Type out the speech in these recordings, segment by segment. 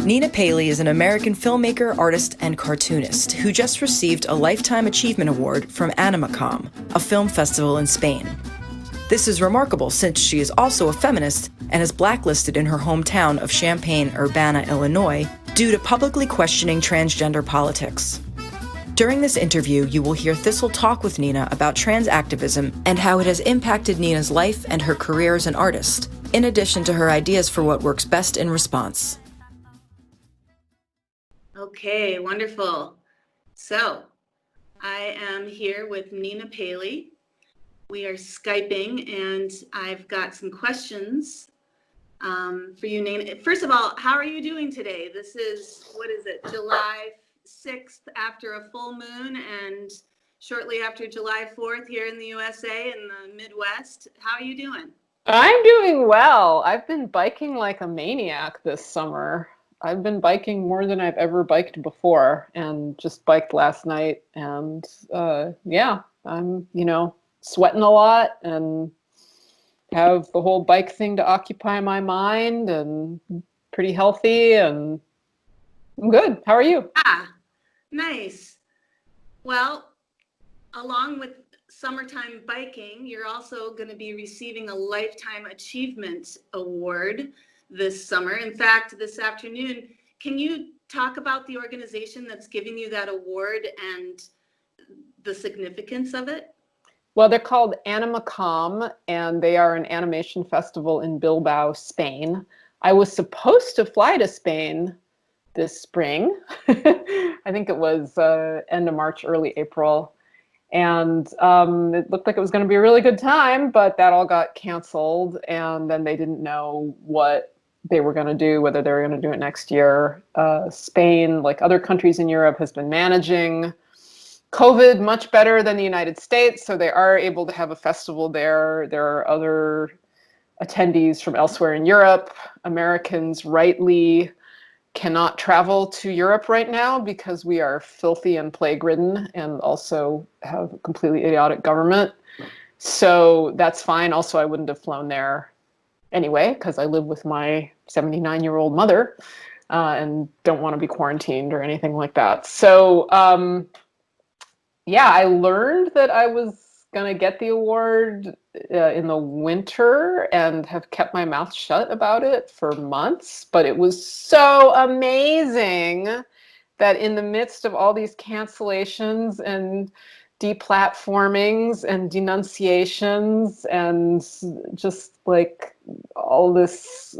Nina Paley is an American filmmaker, artist, and cartoonist who just received a Lifetime Achievement Award from Animakon, a film festival in Spain. This is remarkable since she is also a feminist and is blacklisted in her hometown of Champaigne, Urbana, Illinois, due to publicly questioning transgender politics. During this interview, you will hear Thistle talk with Nina about trans activism and how it has impacted Nina's life and her career as an artist, in addition to her ideas for what works best in response. Okay, wonderful. So, I am here with Nina Paley. We are Skyping, and I've got some questions for you, Nina. First of all, how are you doing today? This is, July 6th after a full moon and shortly after July 4th here in the USA in the Midwest. How are you doing? I'm doing well. I've been biking like a maniac this summer. I've been biking more than I've ever biked before, and just biked last night. And yeah, I'm, sweating a lot and have the whole bike thing to occupy my mind, and pretty healthy, and I'm good. How are you? Ah, nice. Well, along with summertime biking, you're also going to be receiving a Lifetime Achievement Award this summer. In fact, this afternoon, can you talk about the organization that's giving you that award and the significance of it? Well, they're called Animakon, and they are an animation festival in Bilbao, Spain. I was supposed to fly to Spain this spring. I think it was end of March, early April. And it looked like it was going to be a really good time, but that all got canceled. And then they didn't know what they were going to do, whether they were going to do it next year. Spain, like other countries in Europe, has been managing COVID much better than the United States, so they are able to have a festival there. There are other attendees from elsewhere in Europe. Americans rightly cannot travel to Europe right now because we are filthy and plague-ridden and also have a completely idiotic government. So that's fine. Also, I wouldn't have flown there anyway because I live with my 79-year-old mother and don't want to be quarantined or anything like that. So yeah, I learned that I was going to get the award in the winter and have kept my mouth shut about it for months. But it was so amazing that in the midst of all these cancellations and deplatformings and denunciations and just like all this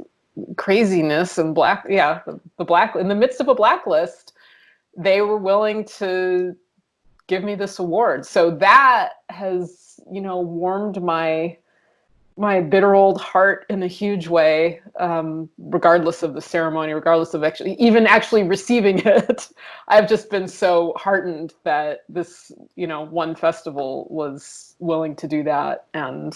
craziness and in the midst of a blacklist, they were willing to give me this award. So that has, warmed my bitter old heart in a huge way, regardless of the ceremony, regardless of actually receiving it. I've just been so heartened that this, one festival was willing to do that and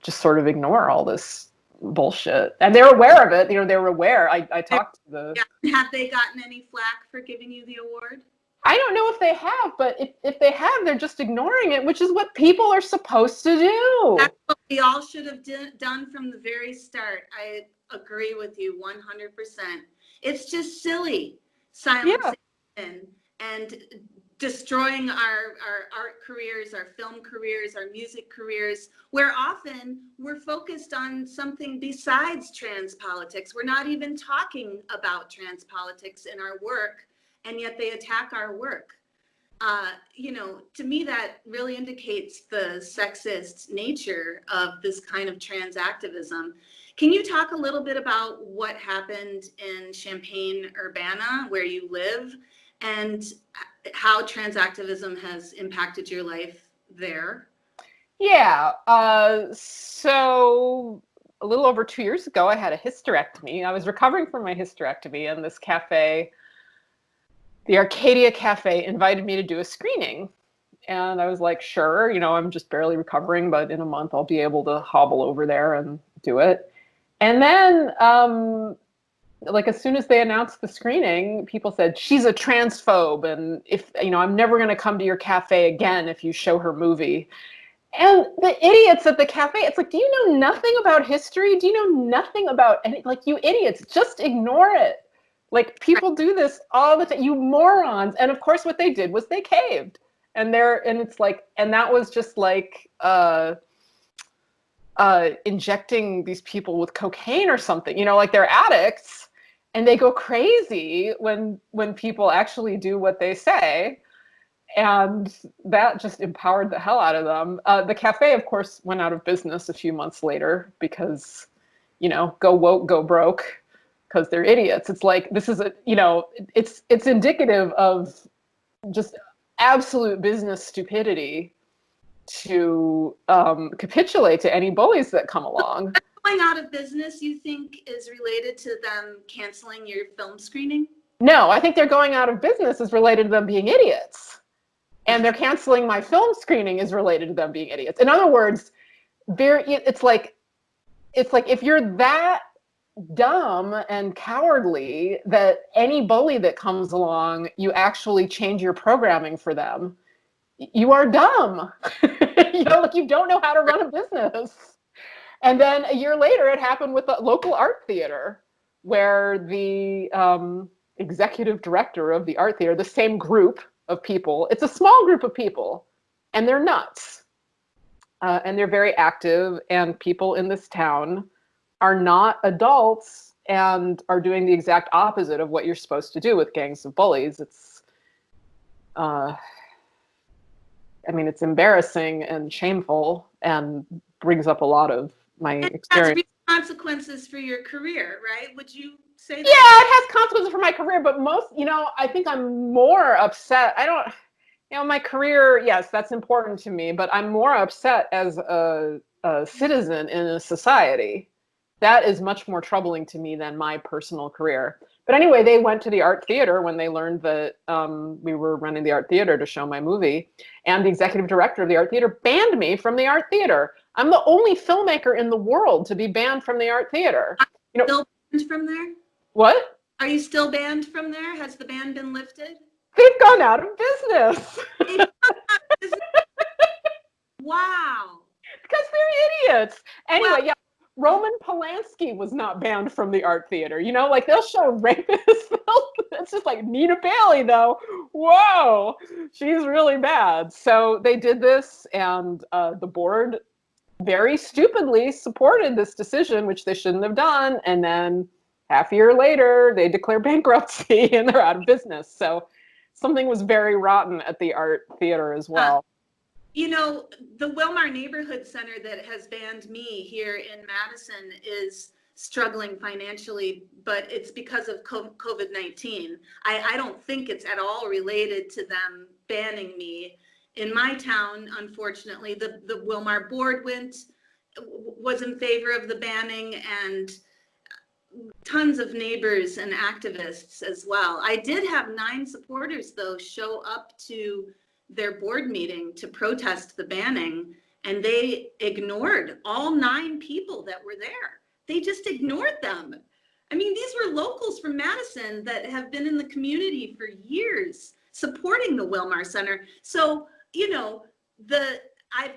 just sort of ignore all this bullshit. And they're aware of it. They were aware. I talked to the... Yeah. Have they gotten any flack for giving you the award? I don't know if they have, but if they have, they're just ignoring it, which is what people are supposed to do. That's what we all should have done from the very start. I agree with you 100%. It's just silly silencing and destroying our art careers, our film careers, our music careers, where often we're focused on something besides trans politics. We're not even talking about trans politics in our work, and yet they attack our work. To me, that really indicates the sexist nature of this kind of trans activism. Can you talk a little bit about what happened in Champaigne, Urbana, where you live, and how trans activism has impacted your life there? Yeah. So a little over 2 years ago, I had a hysterectomy. I was recovering from my hysterectomy, and this cafe, the Arcadia Cafe, invited me to do a screening. And I was like, sure, I'm just barely recovering, but in a month I'll be able to hobble over there and do it. And then, as soon as they announced the screening, people said, she's a transphobe. And if, I'm never going to come to your cafe again if you show her movie. And the idiots at the cafe, it's like, do you know nothing about history? Do you know nothing about any, you idiots, just ignore it. Like, people do this all the time, you morons. And of course, what they did was they caved. And it's like, and that was just like injecting these people with cocaine or something, like they're addicts and they go crazy when people actually do what they say. And that just empowered the hell out of them. The cafe, of course, went out of business a few months later because, go woke, go broke, because they're idiots. It's like, this is it's indicative of just absolute business stupidity to capitulate to any bullies that come along. Going out of business, you think, is related to them canceling your film screening? No, I think they're going out of business is related to them being idiots. And they're canceling my film screening is related to them being idiots. In other words, it's like if you're that dumb and cowardly that any bully that comes along, you actually change your programming for them, you are dumb. Like, you don't know how to run a business. And then a year later, it happened with the local art theater, where the executive director of the art theater, the same group of people, it's a small group of people, and they're nuts. And they're very active, and people in this town are not adults and are doing the exact opposite of what you're supposed to do with gangs of bullies. It's it's embarrassing and shameful and brings up a lot of my experience. It has consequences for your career, right? Would you say that? Yeah, it has consequences for my career, but most, I think I'm more upset. My career, yes, that's important to me, but I'm more upset as a citizen in a society. That is much more troubling to me than my personal career. But anyway, they went to the art theater when they learned that we were running the art theater to show my movie. And the executive director of the art theater banned me from the art theater. I'm the only filmmaker in the world to be banned from the art theater. Still banned from there? What? Are you still banned from there? Has the ban been lifted? They've gone out of business. Wow. Because they're idiots. Anyway, Well, yeah. Roman Polanski was not banned from the art theater. Like, they'll show rapists. It's just like Nina Paley, though. Whoa, she's really bad. So they did this, and the board very stupidly supported this decision, which they shouldn't have done. And then half a year later, they declare bankruptcy and they're out of business. So something was very rotten at the art theater as well. The Willmar Neighborhood Center that has banned me here in Madison is struggling financially, but it's because of COVID-19. I don't think it's at all related to them banning me. In my town, unfortunately, the Willmar board was in favor of the banning, and tons of neighbors and activists as well. I did have 9 supporters, though, show up to their board meeting to protest the banning, and they ignored all 9 people that were there. They just ignored them. I mean, these were locals from Madison that have been in the community for years supporting the Willmar Center. So, I've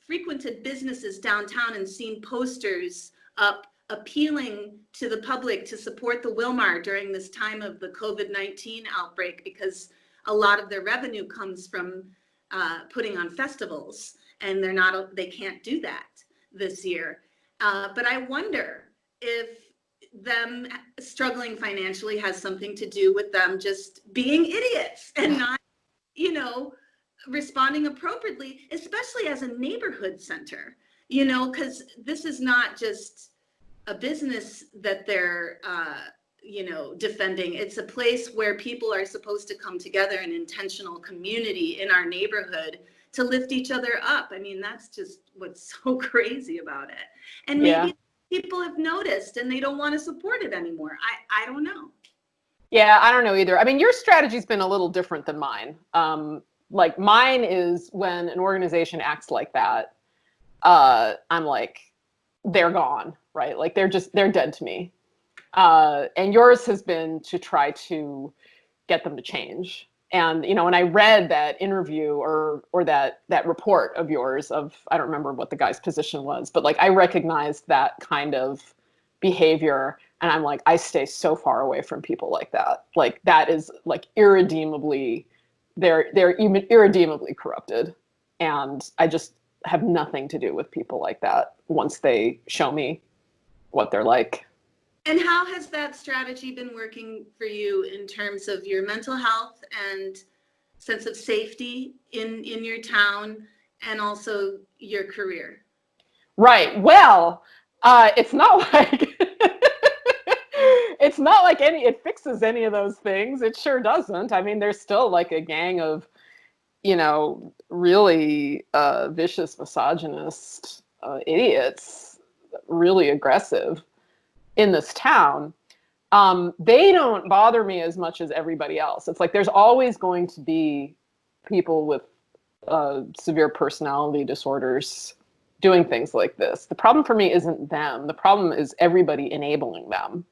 frequented businesses downtown and seen posters up appealing to the public to support the Willmar during this time of the COVID-19 outbreak, because a lot of their revenue comes from putting on festivals, and they can't do that this year. But I wonder if them struggling financially has something to do with them just being idiots and not, responding appropriately, especially as a neighborhood center, because this is not just a business that they're defending. It's a place where people are supposed to come together in intentional community in our neighborhood to lift each other up. I mean, that's just what's so crazy about it. And maybe people have noticed and they don't want to support it anymore. I don't know. Yeah, I don't know either. I mean, your strategy's been a little different than mine. Like, mine is when an organization acts like that, I'm like, they're gone, right? Like, they're dead to me. And yours has been to try to get them to change. And, when I read that interview or that report of yours I don't remember what the guy's position was, but like, I recognized that kind of behavior. And I'm like, I stay so far away from people like that. Like that is like irredeemably, they're even irredeemably corrupted. And I just have nothing to do with people like that once they show me what they're like. And how has that strategy been working for you in terms of your mental health and sense of safety in your town and also your career? Right. Well, it's not like it's not like it fixes any of those things. It sure doesn't. I mean, there's still like a gang of, really vicious misogynist idiots, really aggressive in this town. They don't bother me as much as everybody else. It's like there's always going to be people with severe personality disorders doing things like this. The problem for me isn't them. The problem is everybody enabling them.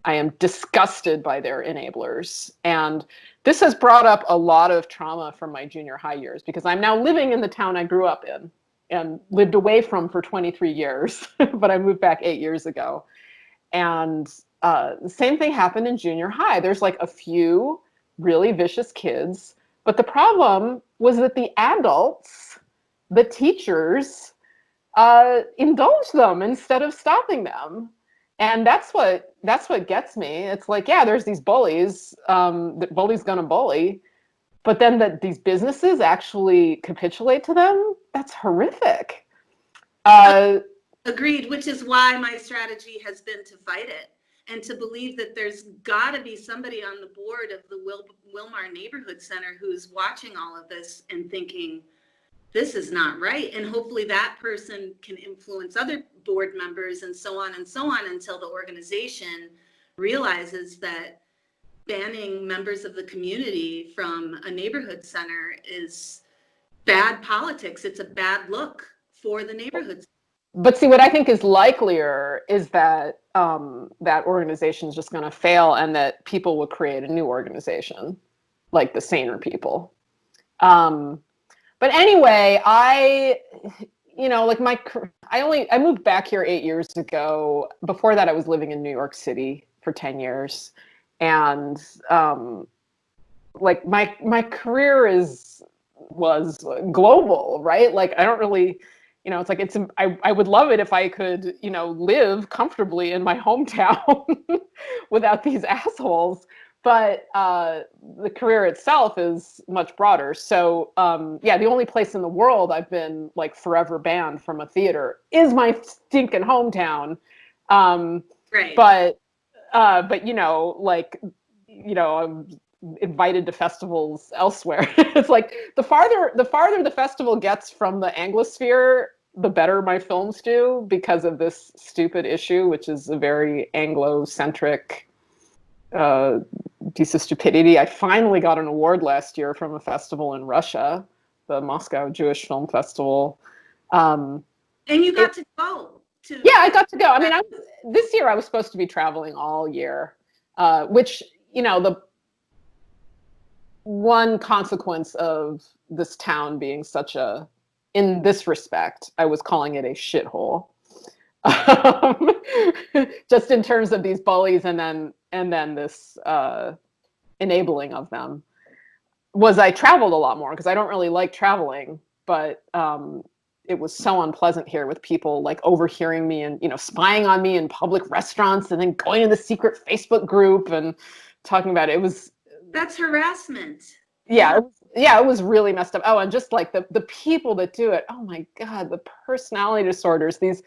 I am disgusted by their enablers. And this has brought up a lot of trauma from my junior high years because I'm now living in the town I grew up in and lived away from for 23 years, but I moved back 8 years ago. And the same thing happened in junior high. There's like a few really vicious kids, but the problem was that the adults, the teachers, indulge them instead of stopping them. And that's what gets me. It's like, yeah, there's these bullies, that bully's gonna bully, but then that these businesses actually capitulate to them, that's horrific. Agreed, which is why my strategy has been to fight it and to believe that there's got to be somebody on the board of the Willmar Neighborhood Center who's watching all of this and thinking, this is not right. And hopefully that person can influence other board members and so on until the organization realizes that banning members of the community from a neighborhood center is bad politics. It's a bad look for the neighborhood center. But see, what I think is likelier is that that organization is just going to fail and that people will create a new organization, like the saner people. But anyway, I moved back here 8 years ago. Before that, I was living in New York City for 10 years. And like my career was global, right? Like I don't really, it's like I would love it if I could, live comfortably in my hometown without these assholes. But the career itself is much broader. So yeah, the only place in the world I've been like forever banned from a theater is my stinking hometown. Right. But I'm invited to festivals elsewhere. It's like the farther the festival gets from the Anglosphere, the better my films do because of this stupid issue, which is a very Anglo-centric piece of stupidity. I finally got an award last year from a festival in Russia, the Moscow Jewish Film Festival. And you got to go to. Yeah, I got to go. I mean, this year I was supposed to be traveling all year, which, the one consequence of this town being in this respect, I was calling it a shithole. Just in terms of these bullies and then this enabling of them, was I traveled a lot more because I don't really like traveling, but it was so unpleasant here with people like overhearing me and spying on me in public restaurants and then going to the secret Facebook group and talking about it. That's harassment. Yeah, it was really messed up. Oh, and just like the people that do it, oh my God, the personality disorders, these,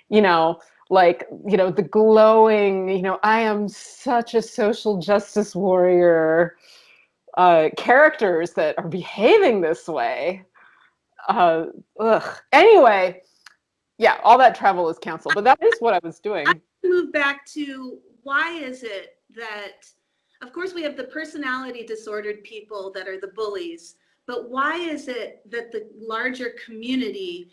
the glowing, I am such a social justice warrior characters that are behaving this way. Anyway, yeah, all that travel is canceled, but that is what I was doing. I move back to why is it that, of course, we have the personality disordered people that are the bullies, but why is it that the larger community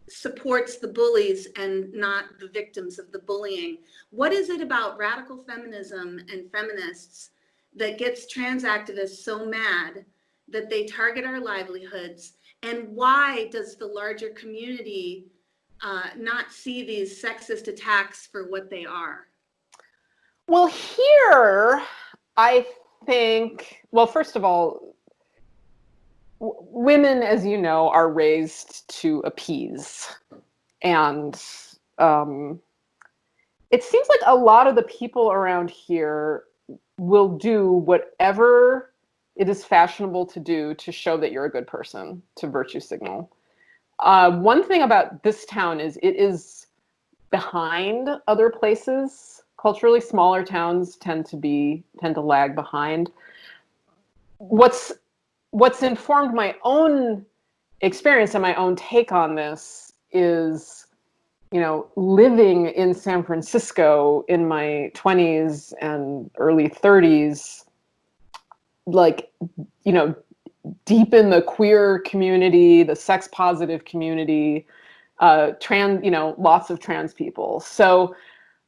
supports the bullies and not the victims of the bullying? What is it about radical feminism and feminists that gets trans activists so mad that they target our livelihoods? And why does the larger community not see these sexist attacks for what they are? Well, here, I think, well, first of all, women, as you know, are raised to appease. And it seems like a lot of the people around here will do whatever it is fashionable to do to show that you're a good person, to virtue signal. One thing about this town is it is behind other places. Culturally, smaller towns tend to lag behind. What's informed my own experience and my own take on this is, living in San Francisco in my 20s and early 30s, like, deep in the queer community, the sex positive community, lots of trans people. So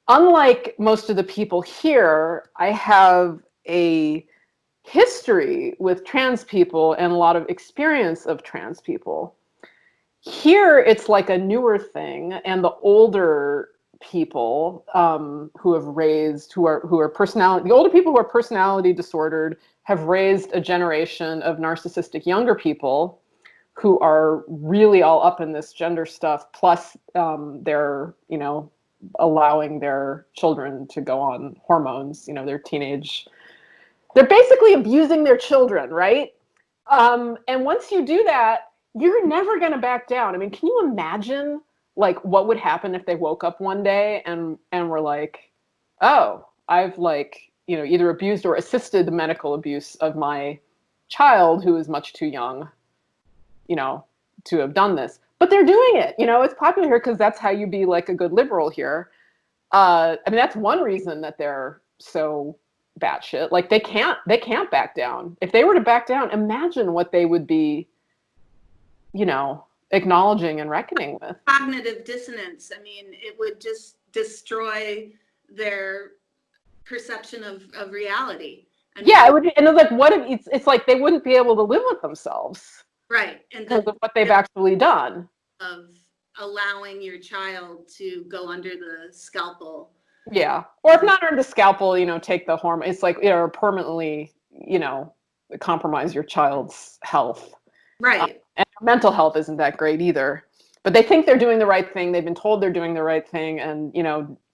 unlike most of the people here, I have a history with trans people and a lot of experience of trans people. Here, it's like a newer thing, and the older people who are personality, the older people who are personality disordered have raised a generation of narcissistic younger people who are really all up in this gender stuff. Plus, they're allowing their children to go on hormones. They're basically abusing their children, right? And once you do that, you're never going to back down. I mean, can you imagine like what would happen if they woke up one day and were like, oh, I've either abused or assisted the medical abuse of my child who is much too young, to have done this. But they're doing it. It's popular here because that's how you be like a good liberal here. I mean, that's one reason that they're so batshit. Like they can't back down. If they were to back down, imagine what they would be, acknowledging and reckoning with. Cognitive dissonance. I mean, it would just destroy their perception of reality. Yeah, it would. And it's like, what if it's like they wouldn't be able to live with themselves, right? And because of what they've actually done. Of allowing your child to go under the scalpel. Yeah, or if not under the scalpel, take the hormone. It's like, permanently, compromise your child's health. Right. And mental health isn't that great either. But they think they're doing the right thing. They've been told they're doing the right thing. And,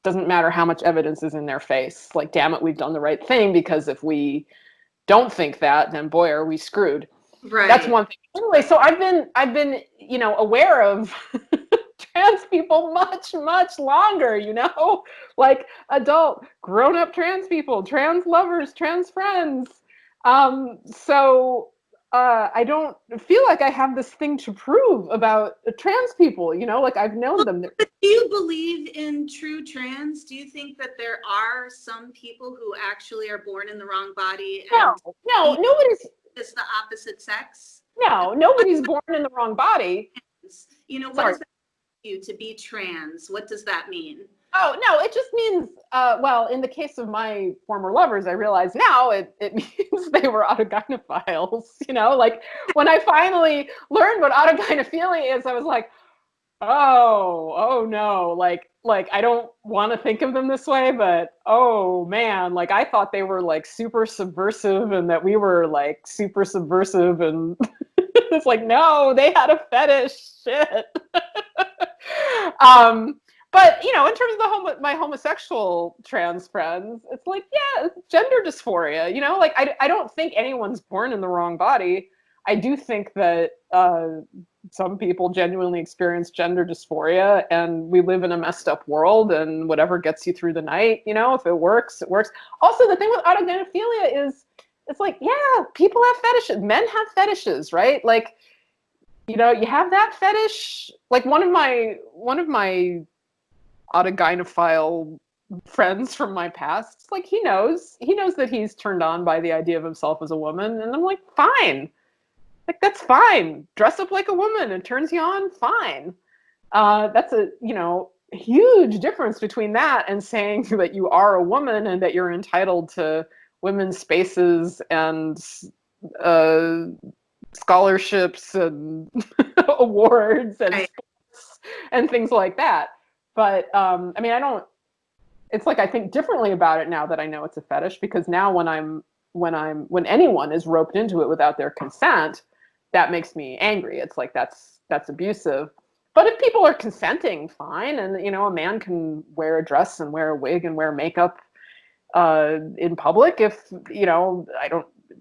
doesn't matter how much evidence is in their face. Like, damn it, we've done the right thing, because if we don't think that, then boy, are we screwed. Right. That's one thing. Anyway, so I've been, aware of trans people much, much longer, like adult, grown-up trans people, trans lovers, trans friends. So I don't feel like I have this thing to prove about trans people, like I've known them. Do you believe in true trans? Do you think that there are some people who actually are born in the wrong body? No, nobody's. It's the opposite sex? No, nobody's born in the wrong body. What does that mean to be trans? What does that mean? Oh, no, it just means, well, in the case of my former lovers, I realize now it means they were autogynephiles, like when I finally learned what autogynephilia is, I was like, oh no, like I don't want to think of them this way, but oh man, like I thought they were like super subversive and that we were like super subversive, and it's like, no, they had a fetish, shit. But in terms of my homosexual trans friends, it's like, yeah, it's gender dysphoria. Like I don't think anyone's born in the wrong body. I do think that some people genuinely experience gender dysphoria, and we live in a messed up world. And whatever gets you through the night, if it works, it works. Also, the thing with autogynephilia is, it's like, yeah, people have fetishes. Men have fetishes, right? Like, you have that fetish. Like one of my autogynephile friends from my past, like he knows that he's turned on by the idea of himself as a woman, and I'm like, fine, like that's fine. Dress up like a woman, it turns you on, fine. That's a huge difference between that and saying that you are a woman and that you're entitled to women's spaces and scholarships and awards and sports and things like that. But I mean, I don't it's like I think differently about it now that I know it's a fetish, because now when anyone is roped into it without their consent, that makes me angry. It's like that's abusive. But if people are consenting, fine, and you know, a man can wear a dress and wear a wig and wear makeup in public. If you know, it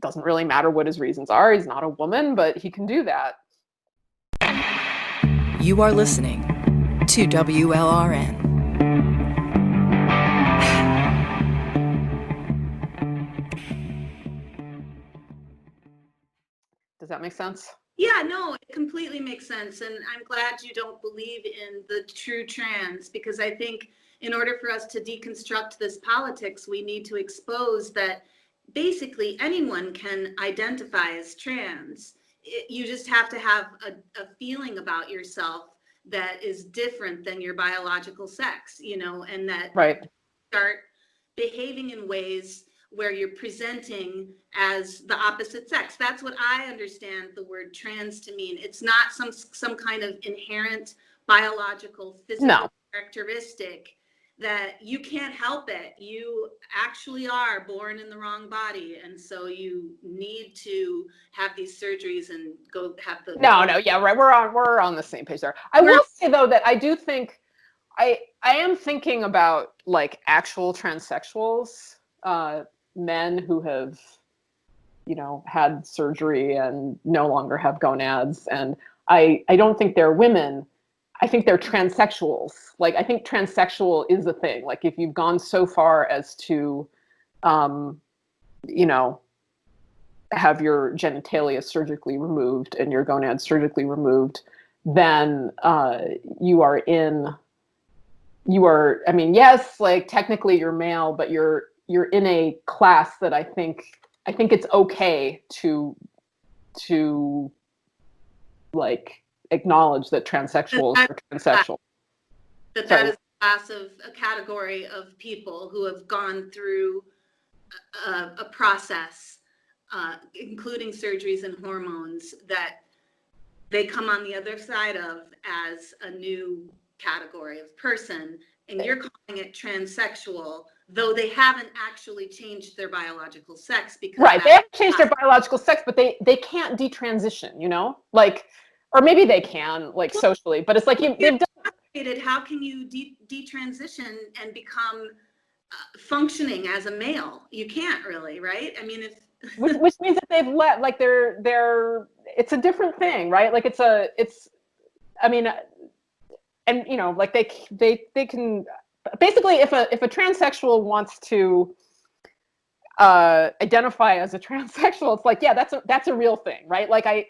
doesn't really matter what his reasons are. He's not a woman, but he can do that. You are listening to WLRN. Does that make sense? Yeah, no, it completely makes sense. And I'm glad you don't believe in the true trans, because I think in order for us to deconstruct this politics, we need to expose that basically anyone can identify as trans. You just have to have a feeling about yourself that is different than your biological sex, you know, and that Right. start behaving in ways where you're presenting as the opposite sex. That's what I understand the word trans to mean. It's not some kind of inherent biological physical characteristic that you can't help it. You actually are born in the wrong body, and so you need to have these surgeries and go have the Yeah, right. We're on the same page there. I will say though that I do think I am thinking about like actual transsexuals, men who have, you know, had surgery and no longer have gonads, and I don't think they're women. I think they're transsexuals. Like I think transsexual is a thing. Like if you've gone so far as to, you know, have your genitalia surgically removed and your gonads surgically removed, then you are, I mean, yes, like technically you're male, but you're in a class that I think it's okay to like acknowledge that transsexuals are transsexual. That is a category of people who have gone through a process, including surgeries and hormones, that they come on the other side of as a new category of person, and you're calling it transsexual, though they haven't actually changed their biological sex. Because right, they haven't changed their biological sex, but they can't detransition, you know, like, or maybe they can, like socially, but it's like they've done. How can you detransition and become functioning as a male? You can't really, right? I mean, if which means that they've let, like they're it's a different thing, right? Like it's I mean, and you know, like they can basically, if a transsexual wants to identify as a transsexual, it's like, yeah, that's a real thing, right? Like I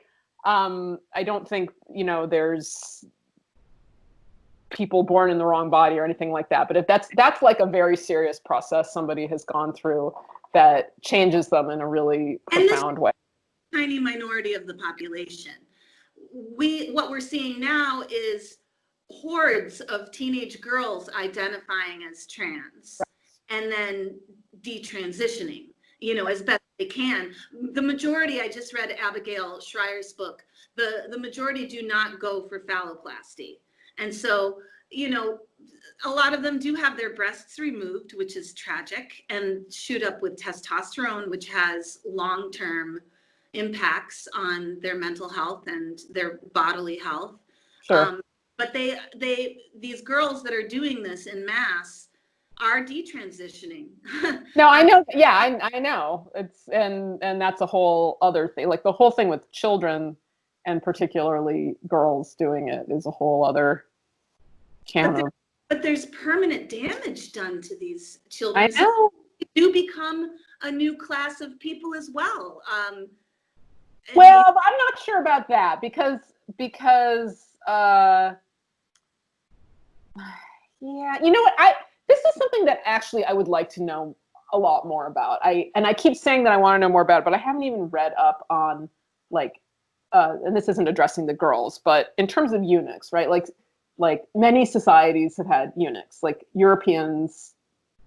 don't think, you know, there's people born in the wrong body or anything like that, but if that's like a very serious process somebody has gone through that changes them in a really profound way. Tiny minority of the population. What we're seeing now is hordes of teenage girls identifying as trans, right, and then detransitioning, you know, as best they can. The majority, I just read Abigail Schreier's book, the majority do not go for phalloplasty. And so, you know, a lot of them do have their breasts removed, which is tragic, and shoot up with testosterone, which has long-term impacts on their mental health and their bodily health. Sure. But these girls that are doing this in mass are detransitioning. No, I know. Yeah, I know. It's and that's a whole other thing. Like the whole thing with children, and particularly girls doing it, is a whole other can of. But there's permanent damage done to these children. I know. They do become a new class of people as well. Well, I'm not sure about that because yeah, you know what, this is something that actually I would like to know a lot more about. I keep saying that I want to know more about it, but I haven't even read up on like and this isn't addressing the girls, but in terms of eunuchs, right? Like many societies have had eunuchs. Like Europeans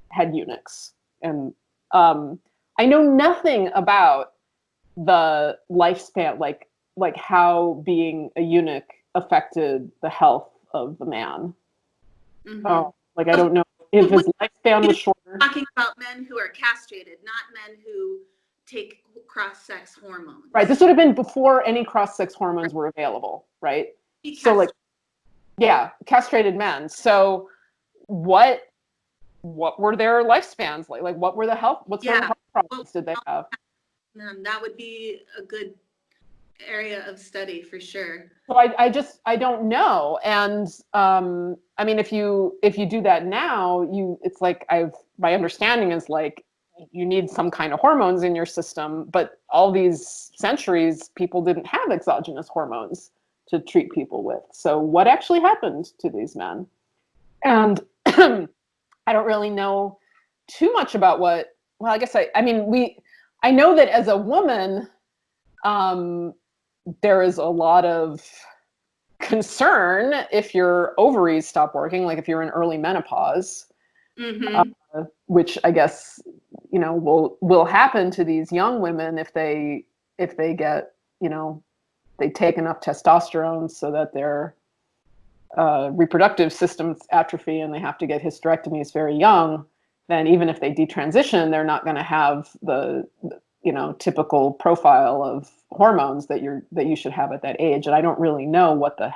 had eunuchs, and I know nothing about the lifespan, like how being a eunuch affected the health of the man. Mm-hmm. Like I don't know if if his lifespan was shorter. Talking about men who are castrated, not men who take cross-sex hormones. Right. This would have been before any cross-sex hormones were available, right? So like, yeah, castrated men. So what were their lifespans like? Like, what were the health? What sort of health problems did they have? That would be a good area of study for sure. So I don't know. And I mean, if you do that now, it's like my understanding is like you need some kind of hormones in your system, but all these centuries people didn't have exogenous hormones to treat people with. So what actually happened to these men? And I don't really know too much about well, I guess I know that as a woman, there is a lot of concern if your ovaries stop working, like if you're in early menopause, which I guess, will happen to these young women if they get, they take enough testosterone so that their reproductive systems atrophy and they have to get hysterectomies very young. Then even if they detransition, they're not going to have the typical profile of hormones that you should have at that age. And I don't really know what the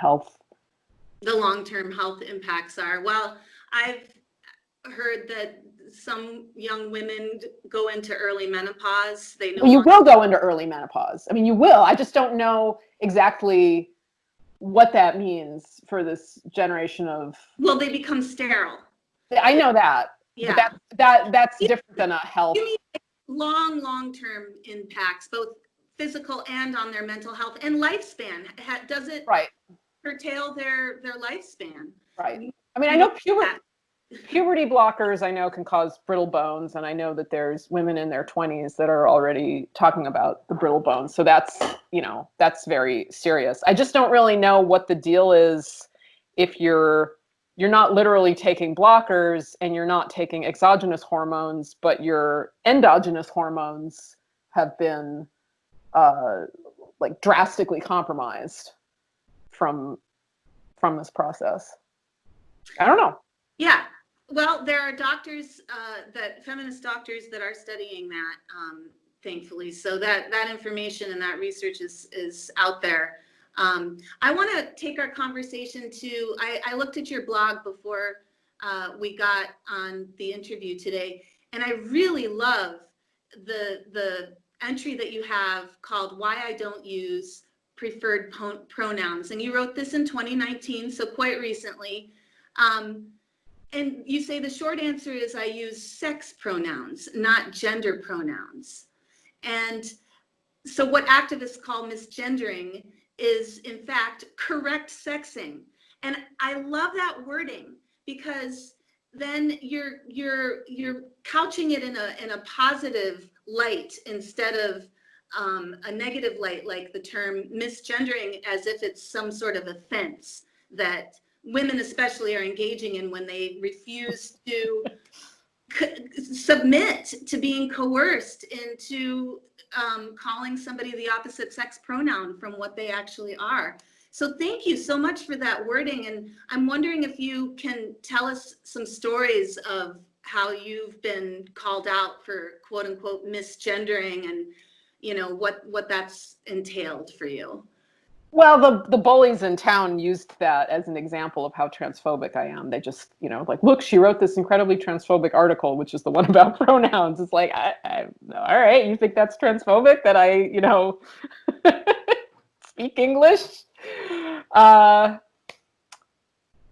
long-term health impacts are. Well, I've heard that some young women go into early menopause. You will go into early menopause. I mean, you will. I just don't know exactly what that means for this generation of. Well, they become sterile. I know that. Yeah. But that's different than a health. You mean long-term impacts, both physical and on their mental health and lifespan. Does it curtail their lifespan? Right. I mean, I know puberty blockers I know can cause brittle bones, and I know that there's women in their 20s that are already talking about the brittle bones. So that's very serious. I just don't really know what the deal is if you're not literally taking blockers and you're not taking exogenous hormones, but your endogenous hormones have been like drastically compromised from this process. I don't know. Yeah. Well, there are doctors, feminist doctors that are studying that, thankfully. So that information and that research is out there. I want to take our conversation to, I looked at your blog before we got on the interview today, and I really love the entry that you have called Why I Don't Use Preferred Pronouns. And you wrote this in 2019, so quite recently. And you say the short answer is I use sex pronouns, not gender pronouns. And so what activists call misgendering is in fact correct sexing. And I love that wording because then you're couching it in a positive light instead of a negative light, like the term misgendering, as if it's some sort of offense that women especially are engaging in when they refuse to submit to being coerced into calling somebody the opposite sex pronoun from what they actually are. So thank you so much for that wording. And I'm wondering if you can tell us some stories of how you've been called out for quote unquote misgendering and what that's entailed for you. Well, the bullies in town used that as an example of how transphobic I am. They just, like, look, she wrote this incredibly transphobic article, which is the one about pronouns. It's like, all right, you think that's transphobic that I, speak English? Well,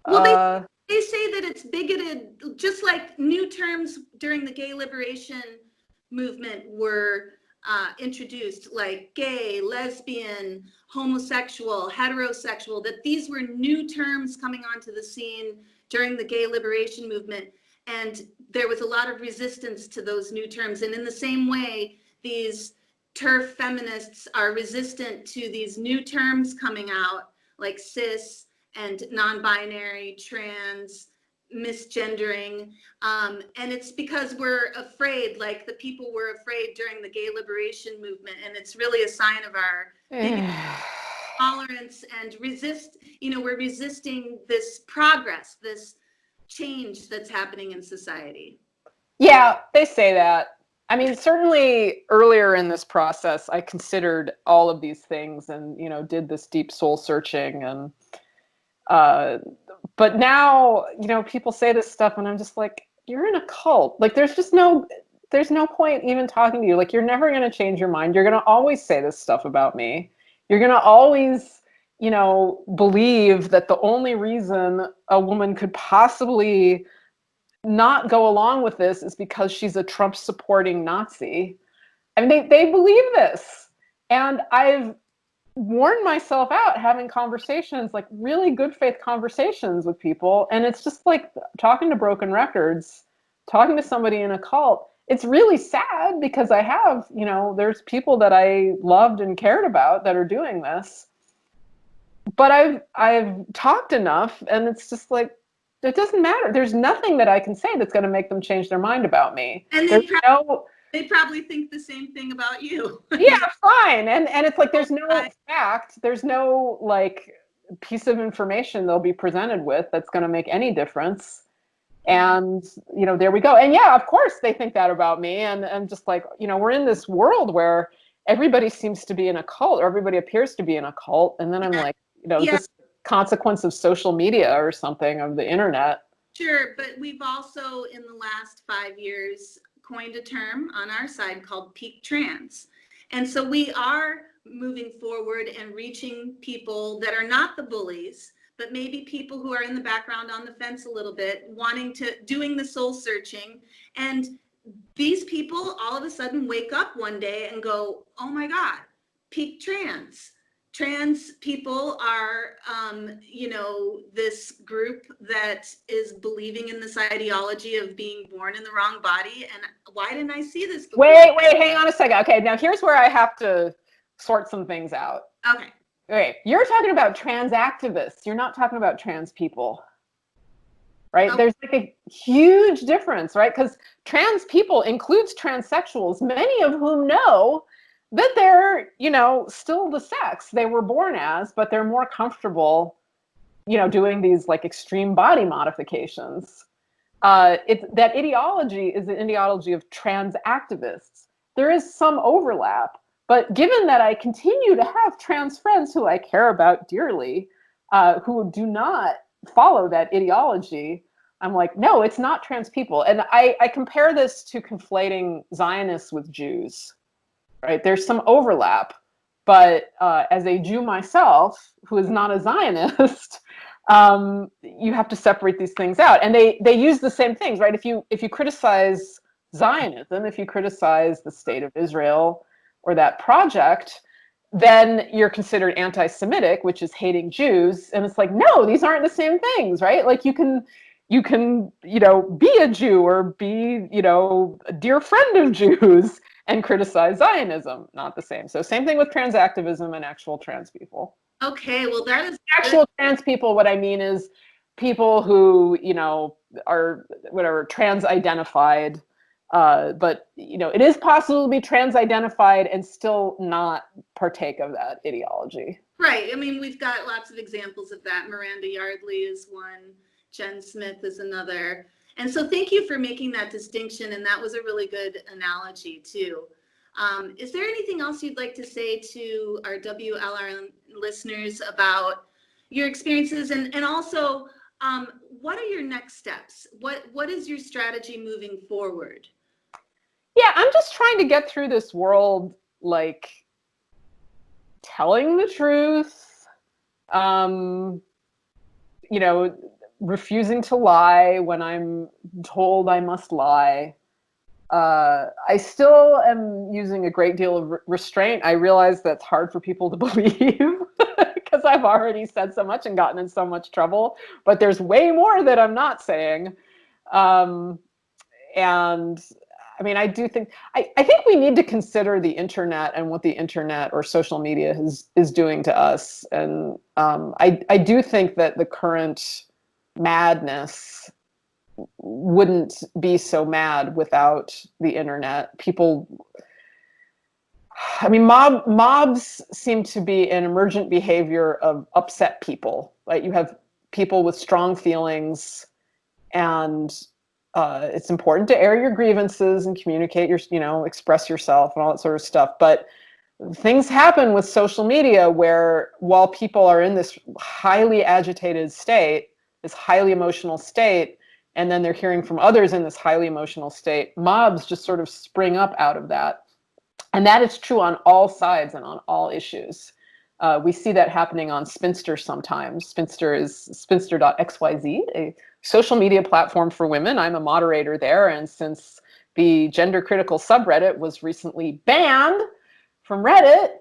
they say that it's bigoted, just like new terms during the gay liberation movement were introduced, like gay, lesbian, homosexual, heterosexual, that these were new terms coming onto the scene during the gay liberation movement. And there was a lot of resistance to those new terms. And in the same way, these TERF feminists are resistant to these new terms coming out, like cis and non-binary, trans, misgendering, and it's because we're afraid, like the people were afraid during the gay liberation movement, and it's really a sign of our tolerance and we're resisting this progress, this change that's happening in society. Yeah, they say that. I mean, certainly earlier in this process, I considered all of these things and, did this deep soul searching. And, but now, people say this stuff and I'm just like, you're in a cult. Like, there's no point even talking to you. Like, you're never going to change your mind. You're going to always say this stuff about me. You're going to always, believe that the only reason a woman could possibly not go along with this is because she's a Trump supporting Nazi. I mean, they believe this. And I've worn myself out having conversations, like really good faith conversations with people. And it's just like talking to broken records, talking to somebody in a cult. It's really sad because I have, there's people that I loved and cared about that are doing this. But I've talked enough and it's just like, it doesn't matter. There's nothing that I can say that's going to make them change their mind about me. And they probably think the same thing about you. Yeah, fine. And it's like, there's no fact, there's no like piece of information they'll be presented with that's going to make any difference. And, there we go. And yeah, of course they think that about me. And just like, we're in this world where everybody seems to be in a cult, or everybody appears to be in a cult. And then I'm like, this consequence of social media or something, of the internet. Sure, but we've also in the last 5 years coined a term on our side called peak trans. And so we are moving forward and reaching people that are not the bullies, but maybe people who are in the background on the fence a little bit, doing the soul searching. And these people all of a sudden wake up one day and go, oh my God, peak trans. Trans people are, this group that is believing in this ideology of being born in the wrong body. And why didn't I see this before? Wait, hang on a second. Okay, now here's where I have to sort some things out. Okay, you're talking about trans activists. You're not talking about trans people, right? There's like a huge difference, right? Because trans people includes transsexuals, many of whom know that they're, still the sex they were born as, but they're more comfortable, doing these like extreme body modifications. That ideology is the ideology of trans activists. There is some overlap, but given that I continue to have trans friends who I care about dearly, who do not follow that ideology, I'm like, no, it's not trans people. And I compare this to conflating Zionists with Jews. Right, there's some overlap, but as a Jew myself, who is not a Zionist, you have to separate these things out. And they use the same things, right? If you criticize Zionism, if you criticize the state of Israel or that project, then you're considered anti-Semitic, which is hating Jews. And it's like, no, these aren't the same things, right? Like you can be a Jew or be a dear friend of Jews and criticize Zionism. Not the same. So same thing with trans activism and actual trans people. Okay, well that is actual trans people. What I mean is people who are whatever trans identified, but it is possible to be trans identified and still not partake of that ideology. Right. I mean, we've got lots of examples of that. Miranda Yardley is one. Jen Smith is another. And so thank you for making that distinction. And that was a really good analogy too. Is there anything else you'd like to say to our WLR listeners about your experiences? And also, what are your next steps? What is your strategy moving forward? Yeah, I'm just trying to get through this world, like telling the truth, refusing to lie when I'm told I must lie. I still am using a great deal of restraint. I realize that's hard for people to believe because I've already said so much and gotten in so much trouble, but there's way more that I'm not saying. And I mean, I do think, I think we need to consider the internet and what the internet or social media is doing to us. And I do think that the current madness wouldn't be so mad without the internet. Mobs seem to be an emergent behavior of upset people, right? You have people with strong feelings And it's important to air your grievances and communicate express yourself and all that sort of stuff. But things happen with social media where while people are in this highly agitated state, this highly emotional state, and then they're hearing from others in this highly emotional state, mobs just sort of spring up out of that. And that is true on all sides and on all issues. We see that happening on Spinster sometimes. Spinster is spinster.xyz, a social media platform for women. I'm a moderator there. And since the gender critical subreddit was recently banned from Reddit,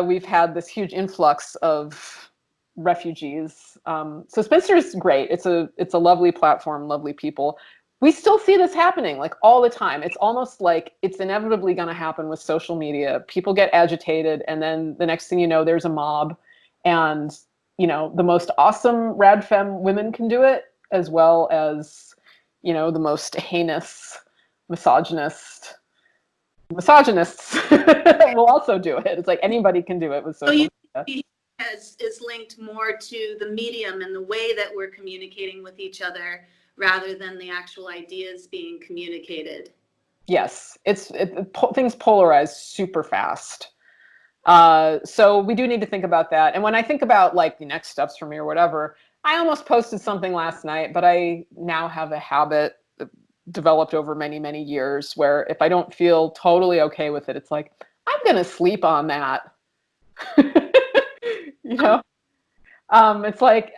we've had this huge influx of refugees. So Spinster is great. It's a lovely platform, lovely people. We still see this happening like all the time. It's almost like it's inevitably going to happen with social media. People get agitated, and then the next thing you know, there's a mob, and the most awesome rad femme women can do it, as well as the most heinous misogynists will also do it. It's like anybody can do it with social media. Is linked more to the medium and the way that we're communicating with each other rather than the actual ideas being communicated. Yes, things polarize super fast. So we do need to think about that. And when I think about like the next steps for me or whatever, I almost posted something last night, but I now have a habit developed over many, many years where if I don't feel totally okay with it, it's like, I'm going to sleep on that. It's like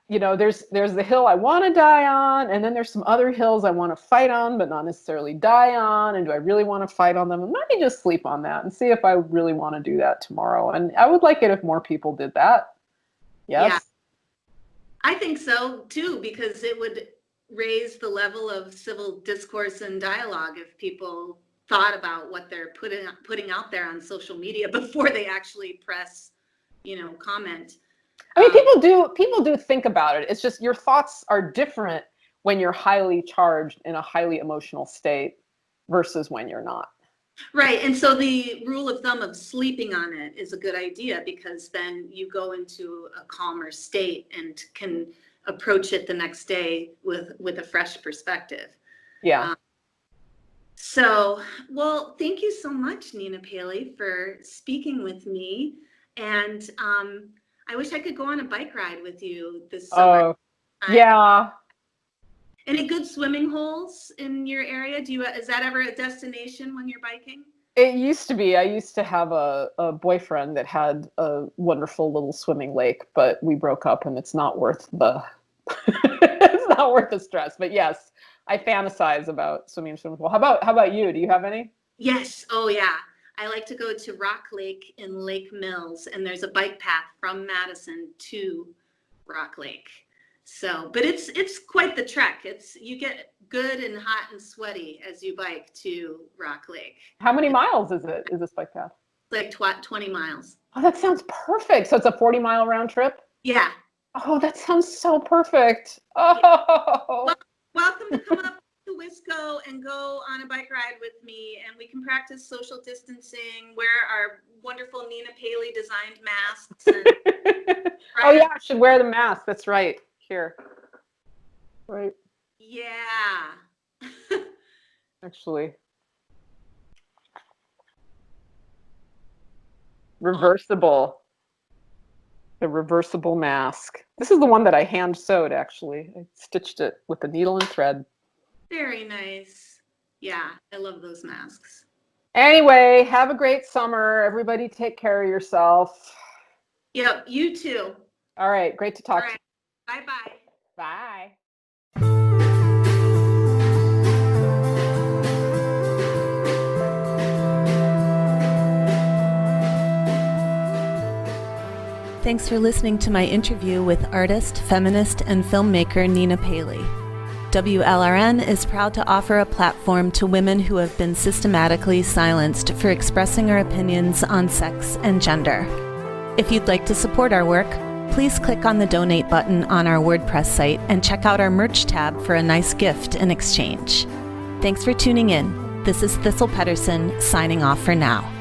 there's the hill I want to die on, and then there's some other hills I want to fight on, but not necessarily die on. And do I really want to fight on them? And let me just sleep on that and see if I really want to do that tomorrow. And I would like it if more people did that. Yes? Yeah, I think so too, because it would raise the level of civil discourse and dialogue if people thought about what they're putting out there on social media before they actually press, comment. I mean, people do think about it. It's just your thoughts are different when you're highly charged in a highly emotional state versus when you're not. Right. And so the rule of thumb of sleeping on it is a good idea, because then you go into a calmer state and can approach it the next day with a fresh perspective. Yeah. Well, thank you so much, Nina Paley, for speaking with me. And I wish I could go on a bike ride with you this summer. Oh, yeah. Any good swimming holes in your area? Is that ever a destination when you're biking? It used to be. I used to have a boyfriend that had a wonderful little swimming lake, but we broke up, and it's not worth the it's not worth the stress. But yes, I fantasize about swimming in swimming pool. How about you? Do you have any? Yes. Oh yeah. I like to go to Rock Lake in Lake Mills, and there's a bike path from Madison to Rock Lake. So, but it's quite the trek. You get good and hot and sweaty as you bike to Rock Lake. How many miles is this bike path? Like 20 miles. Oh, that sounds perfect. So it's a 40-mile round trip? Yeah. Oh, that sounds so perfect. Oh. Well, welcome to come up to Wisco and go on a bike ride with me, and we can practice social distancing, wear our wonderful Nina Paley designed masks. And oh yeah, I should wear the mask. That's right. Here. Right. Yeah. Actually. Reversible. The reversible mask. This is the one that I hand sewed, actually. I stitched it with a needle and thread. Very nice. Yeah, I love those masks. Anyway, have a great summer. Everybody take care of yourself. Yep, you too. All right, great to talk to you. Bye-bye. Bye. Thanks for listening to my interview with artist, feminist, and filmmaker Nina Paley. WLRN is proud to offer a platform to women who have been systematically silenced for expressing our opinions on sex and gender. If you'd like to support our work, please click on the donate button on our WordPress site and check out our merch tab for a nice gift in exchange. Thanks for tuning in. This is Thistle Pedersen signing off for now.